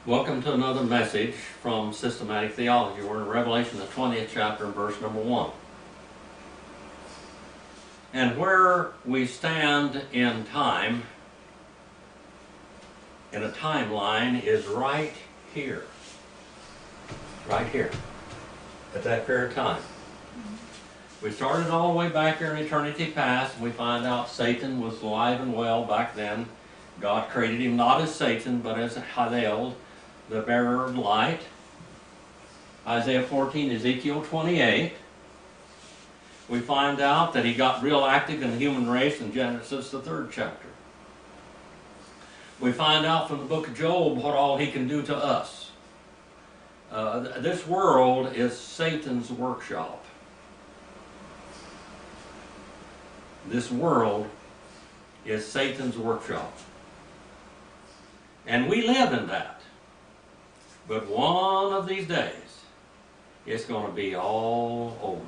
Welcome to another message from Systematic Theology. We're in Revelation, the 20th chapter, and verse number 1. And where we stand in time, in a timeline, is right here. Right here. At that period of time. We started all the way back here in eternity past, and we find out Satan was alive and well back then. God created him not as Satan, but as Hallel, the bearer of light. Isaiah 14, Ezekiel 28. We find out that he got real active in the human race in Genesis, the 3rd chapter. We find out from the book of Job what all he can do to us. This world is Satan's workshop. This world is Satan's workshop. And we live in that. But one of these days, it's going to be all over.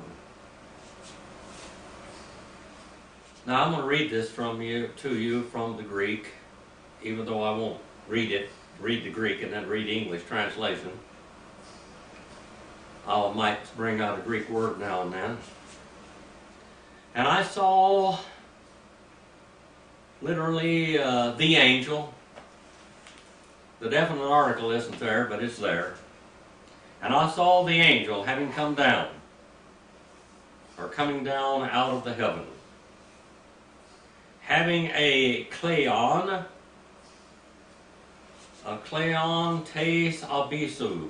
Now I'm going to read this to you from the Greek, even though I won't read the Greek and then read English translation. I might bring out a Greek word now and then. And I saw literally the angel. The definite article isn't there, but it's there. And I saw the angel having come down, or coming down out of the heaven, having a kleon tes abyssu,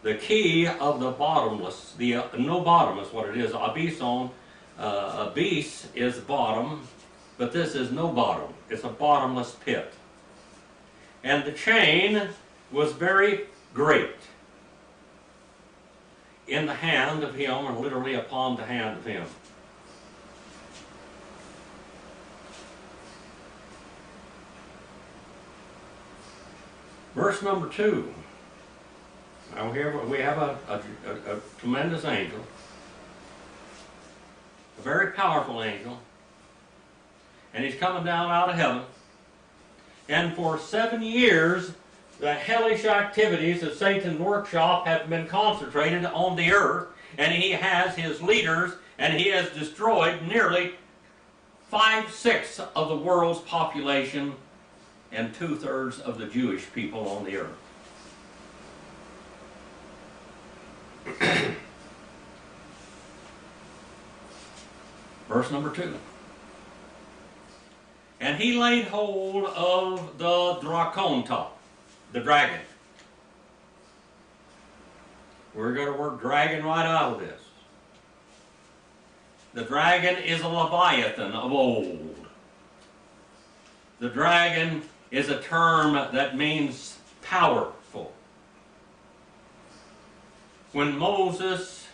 the key of the bottomless, no bottom is what it is. Abysson, abyss is bottom, but this is no bottom. It's a bottomless pit. And the chain was very great in the hand of him, or literally upon the hand of him. Verse number 2. Now here we have a tremendous angel, a very powerful angel, and he's coming down out of heaven. And for 7 years, the hellish activities of Satan's workshop have been concentrated on the earth, and he has his leaders, and he has destroyed nearly 5/6 of the world's population and 2/3 of the Jewish people on the earth. Verse number 2. And he laid hold of the draconta, the dragon. We're going to work dragon right out of this. The dragon is a leviathan of old. The dragon is a term that means powerful. When Moses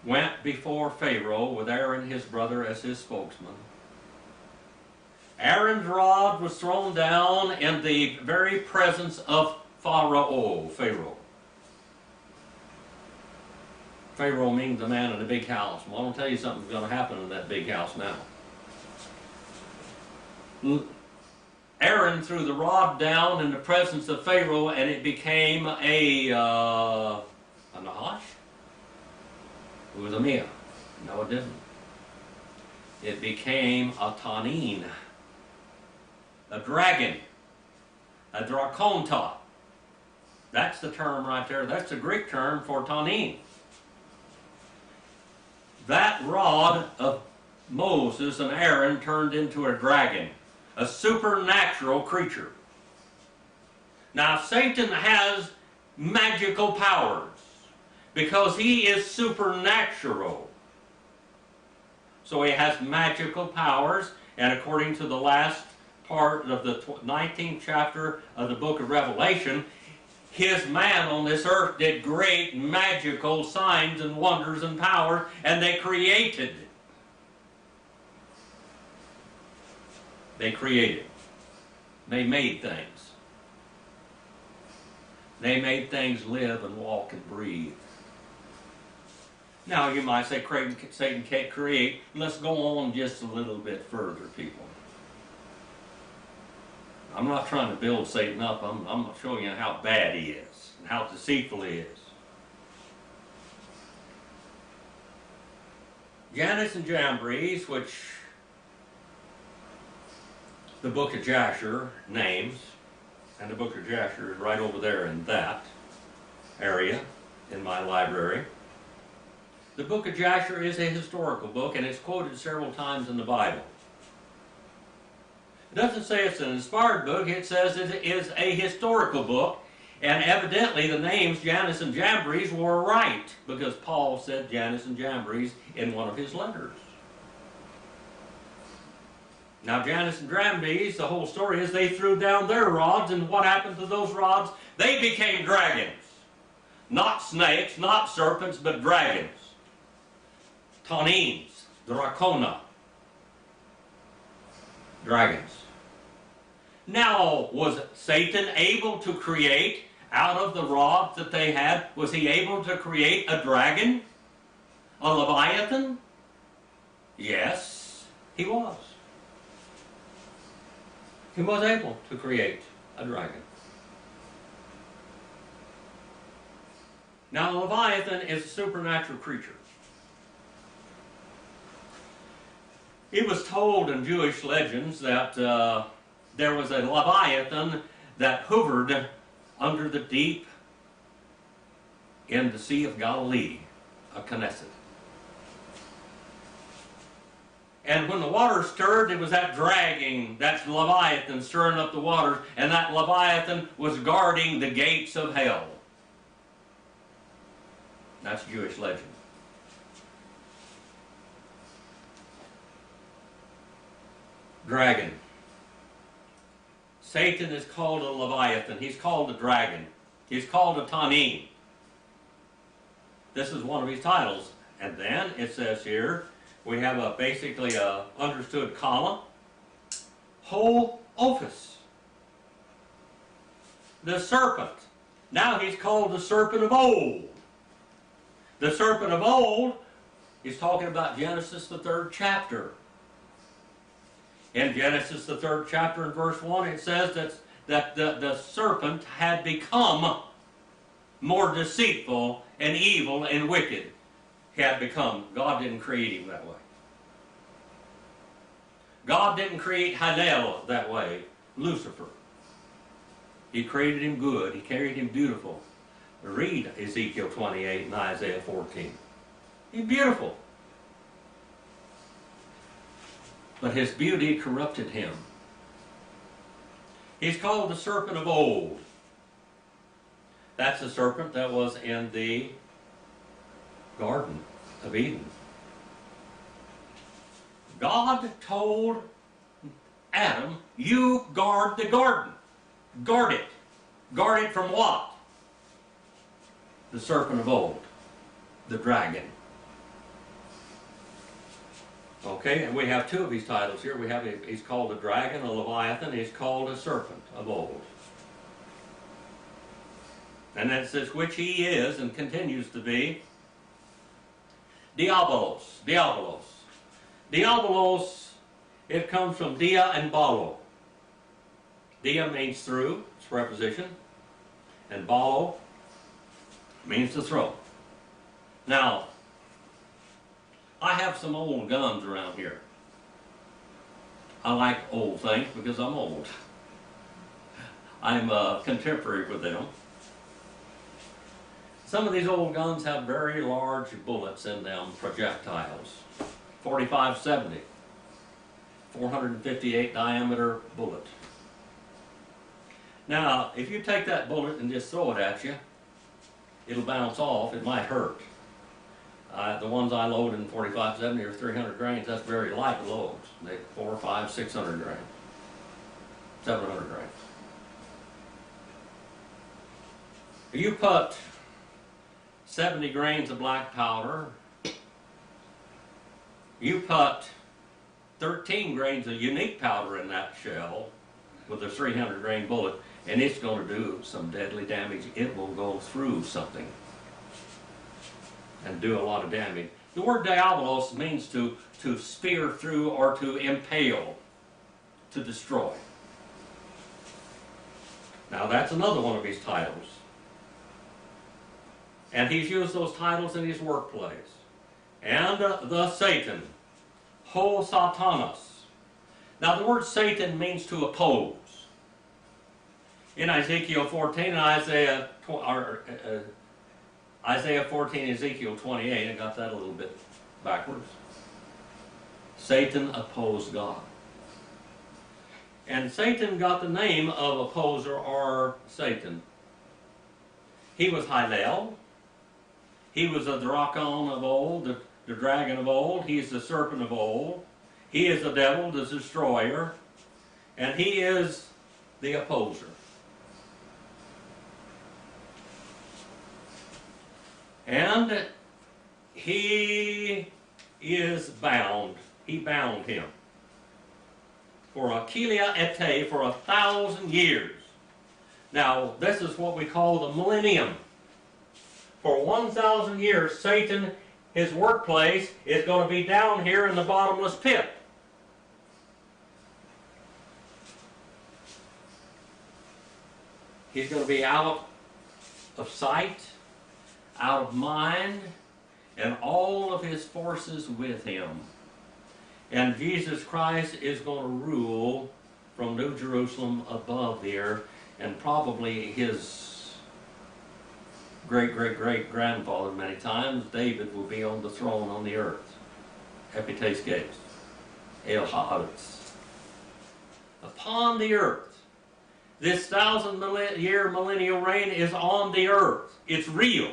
went before Pharaoh with Aaron, his brother, as his spokesman, Aaron's rod was thrown down in the very presence of Pharaoh. Pharaoh means the man in the big house. Well, I'm going to tell you something's going to happen in that big house now. Aaron threw the rod down in the presence of Pharaoh, and it became a nahash? It was a mia. No, it didn't. It became a tanin. A dragon, a draconta. That's the term right there. That's the Greek term for tanin. That rod of Moses and Aaron turned into a dragon, a supernatural creature. Now Satan has magical powers because he is supernatural. So he has magical powers, and according to the last part of the 19th chapter of the book of Revelation, his man on this earth did great magical signs and wonders and powers, and they created. They made things. They made things live and walk and breathe. Now you might say Satan can't create. Let's go on just a little bit further, people. I'm not trying to build Satan up. I'm showing you how bad he is and how deceitful he is. Jannes and Jambres, which the book of Jasher names, and the book of Jasher is right over there in that area in my library. The book of Jasher is a historical book, and it's quoted several times in the Bible. It doesn't say it's an inspired book, it says it is a historical book, and evidently the names Jannes and Jambres were right, because Paul said Jannes and Jambres in one of his letters. Now Jannes and Jambres, the whole story is they threw down their rods, and what happened to those rods? They became dragons. Not snakes, not serpents, but dragons. Tanims, Dracona. Dragons. Now, was Satan able to create, out of the rods that they had, was he able to create a dragon? A Leviathan? Yes, he was. He was able to create a dragon. Now, the Leviathan is a supernatural creature. It was told in Jewish legends that there was a Leviathan that hovered under the deep in the Sea of Galilee, a Knesset. And when the water stirred, it was that dragging, that Leviathan stirring up the waters, and that Leviathan was guarding the gates of hell. That's Jewish legend. Dragon. Satan is called a Leviathan. He's called a dragon. He's called a Tanim. This is one of his titles. And then it says here, we have basically a understood comma. Whole office. The serpent. Now he's called the serpent of old. The serpent of old is talking about Genesis, the 3rd chapter. In Genesis, the 3rd chapter, in verse 1, it says that the serpent had become more deceitful and evil and wicked. He had become. God didn't create him that way. God didn't create Hillel that way, Lucifer. He created him good. He created him beautiful. Read Ezekiel 28 and Isaiah 14. He's beautiful. But his beauty corrupted him. He's called the serpent of old. That's the serpent that was in the Garden of Eden. God told Adam, you guard the garden. Guard it. Guard it from what? The serpent of old. The dragon. Okay, and we have two of his titles here. We have, he's called a dragon, a Leviathan. He's called a serpent of old. And then it says, which he is and continues to be, Diabolos. Diabolos. Diabolos, it comes from dia and balo. Dia means through, it's preposition. And balo means to throw. Now, I have some old guns around here. I like old things because I'm old. I'm contemporary with them. Some of these old guns have very large bullets in them, projectiles. 45-70, 458 diameter bullet. Now, if you take that bullet and just throw it at you, it'll bounce off. It might hurt. The ones I load in 45-70 or 300 grains, that's very light loads. They 400, 500, 600 grains, 700 grains. You put 70 grains of black powder, you put 13 grains of unique powder in that shell with a 300 grain bullet, and it's going to do some deadly damage. It will go through something and do a lot of damage. The word diabolos means to spear through or to impale, to destroy. Now that's another one of his titles. And he's used those titles in his workplace. And the Satan, ho Satanas. Now the word Satan means to oppose. In Ezekiel 14 and Isaiah 14, Ezekiel 28, I got that a little bit backwards. Satan opposed God. And Satan got the name of opposer or Satan. He was Hylel. He was a Drakon of old, the dragon of old. He is the serpent of old. He is the devil, the destroyer. And he is the opposer. And he is bound. He bound him for a kilia ete, for 1,000 years. Now, this is what we call the millennium. For 1,000 years, Satan, his workplace, is going to be down here in the bottomless pit. He's going to be out of sight, out of mind, and all of his forces with him. And Jesus Christ is going to rule from New Jerusalem above there, and probably his great-great-great-grandfather many times, David, will be on the throne on the earth. Epites Gates. El Haaretz. Upon the earth. This 1,000-year millennial reign is on the earth. It's real.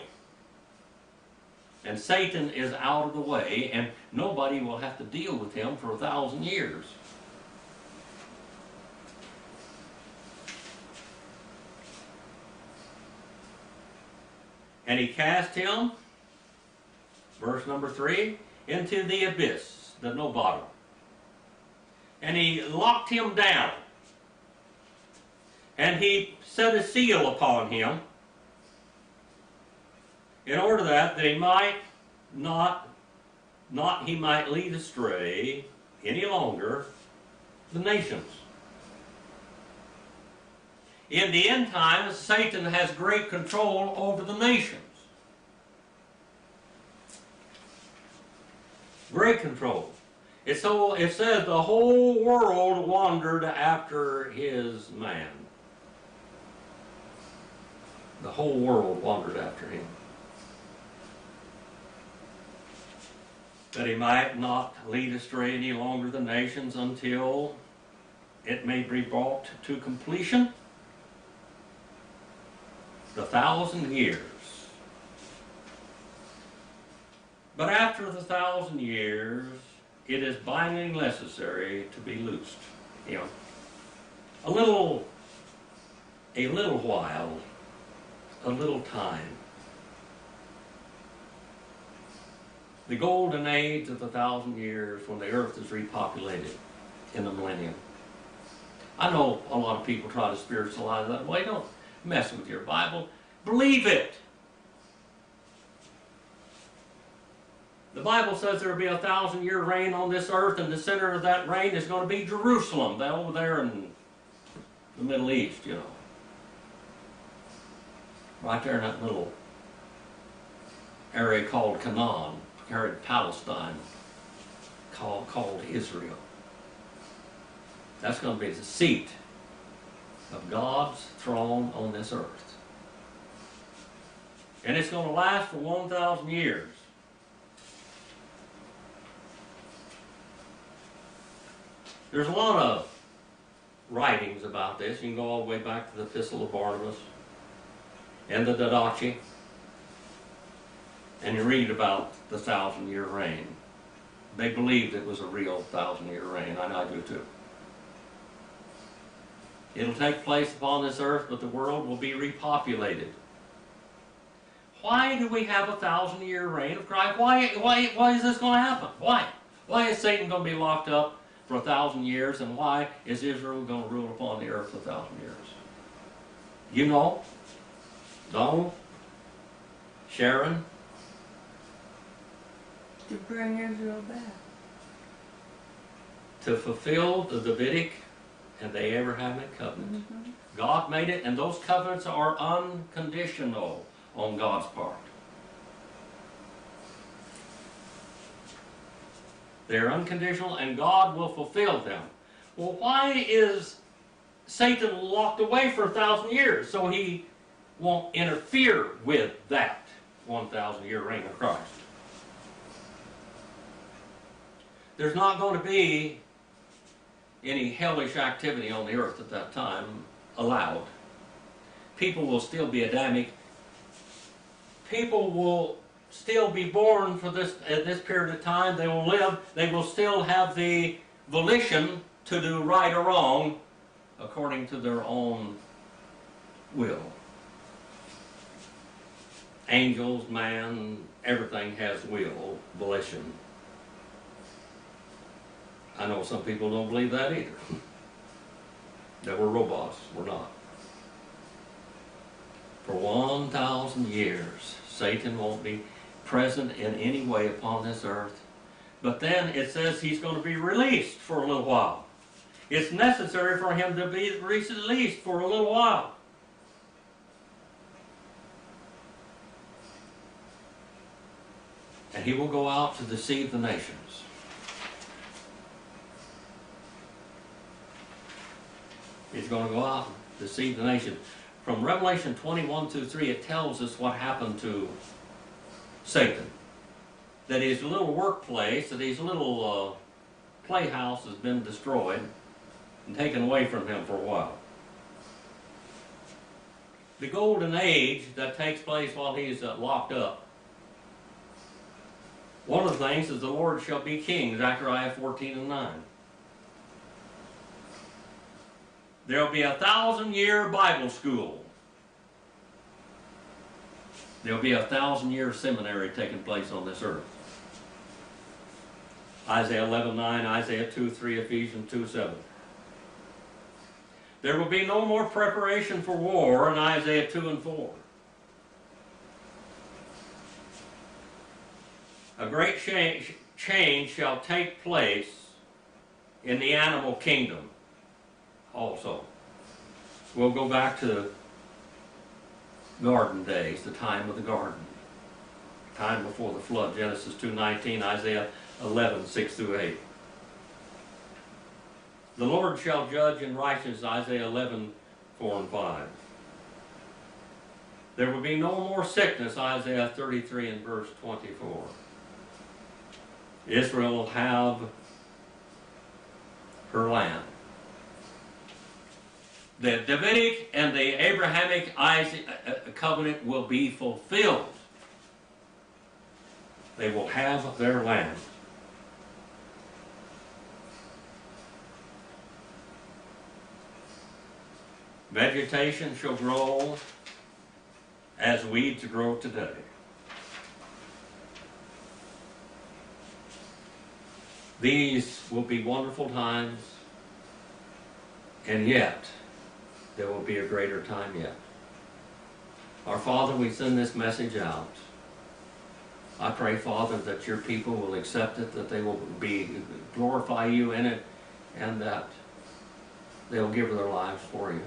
And Satan is out of the way, and nobody will have to deal with him for 1,000 years. And he cast him, verse number 3, into the abyss, the no bottom. And he locked him down. And he set a seal upon him, in order that he might he might lead astray any longer the nations. In the end times, Satan has great control over the nations. Great control. It says the whole world wandered after his man. The whole world wandered after him. That he might not lead astray any longer the nations until it may be brought to completion the 1,000 years. But after the 1,000 years, it is bindingly necessary to be loosed. You know, a little while, a little time. The golden age of the 1,000 years when the earth is repopulated in the millennium. I know a lot of people try to spiritualize that. Well, don't mess with your Bible. Believe it. The Bible says there will be a 1,000-year reign on this earth, and the center of that reign is going to be Jerusalem, over there in the Middle East, you know. Right there in that little area called Canaan. Palestine, called Israel. That's going to be the seat of God's throne on this earth. And it's going to last for 1,000 years. There's a lot of writings about this. You can go all the way back to the Epistle of Barnabas and the Didache. And you read about the 1,000-year reign. They believed it was a real 1,000-year reign, and I do too. It'll take place upon this earth, but the world will be repopulated. Why do we have a 1,000-year reign of Christ? Why is this going to happen? Why? Why is Satan going to be locked up for 1,000 years, and why is Israel going to rule upon the earth for 1,000 years? You know? Donald? Sharon? To bring Israel back. To fulfill the Davidic and the Abrahamic covenant. God made it, and those covenants are unconditional on God's part. They're unconditional, and God will fulfill them. Well, why is Satan locked away for 1,000 years? So he won't interfere with that 1,000-year reign of Christ. There's not going to be any hellish activity on the earth at that time allowed. People will still be Adamic. People will still be born for this at this period of time. They will live. They will still have the volition to do right or wrong according to their own will. Angels, man, everything has will, volition. I know some people don't believe that either. That we're robots. We're not. For 1,000 years, Satan won't be present in any way upon this earth. But then it says he's going to be released for a little while. It's necessary for him to be released for a little while. And he will go out to deceive the nations. He's going to go out and deceive the nation. From Revelation 21:2-3, it tells us what happened to Satan. That his little workplace, that his little playhouse has been destroyed and taken away from him for a while. The golden age that takes place while he's locked up. One of the things is the Lord shall be king, Zechariah 14:9. There will be a 1,000-year Bible school. There will be a 1,000-year seminary taking place on this earth. Isaiah 11:9, Isaiah 2:3, Ephesians 2:7. There will be no more preparation for war in Isaiah 2:4. A great change shall take place in the animal kingdom also. We'll go back to garden days, the time of the garden. Time before the flood, Genesis 2:19, Isaiah 11:6-8. The Lord shall judge in righteousness, Isaiah 11:4-5. There will be no more sickness, Isaiah 33:24. Israel will have her land. The Davidic and the Abrahamic covenant will be fulfilled. They will have their land. Vegetation shall grow as weeds grow today. These will be wonderful times, and yet there will be a greater time yet. Our Father, we send this message out. I pray, Father, that your people will accept it, that they will glorify you in it, and that they will give their lives for you.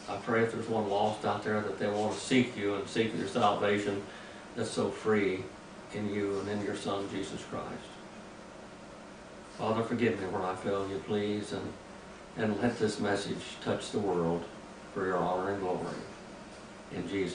I pray if there's one lost out there, that they want to seek you and seek your salvation that's so free in you and in your Son, Jesus Christ. Father, forgive me where I fail you, please, and let this message touch the world for your honor and glory. In Jesus'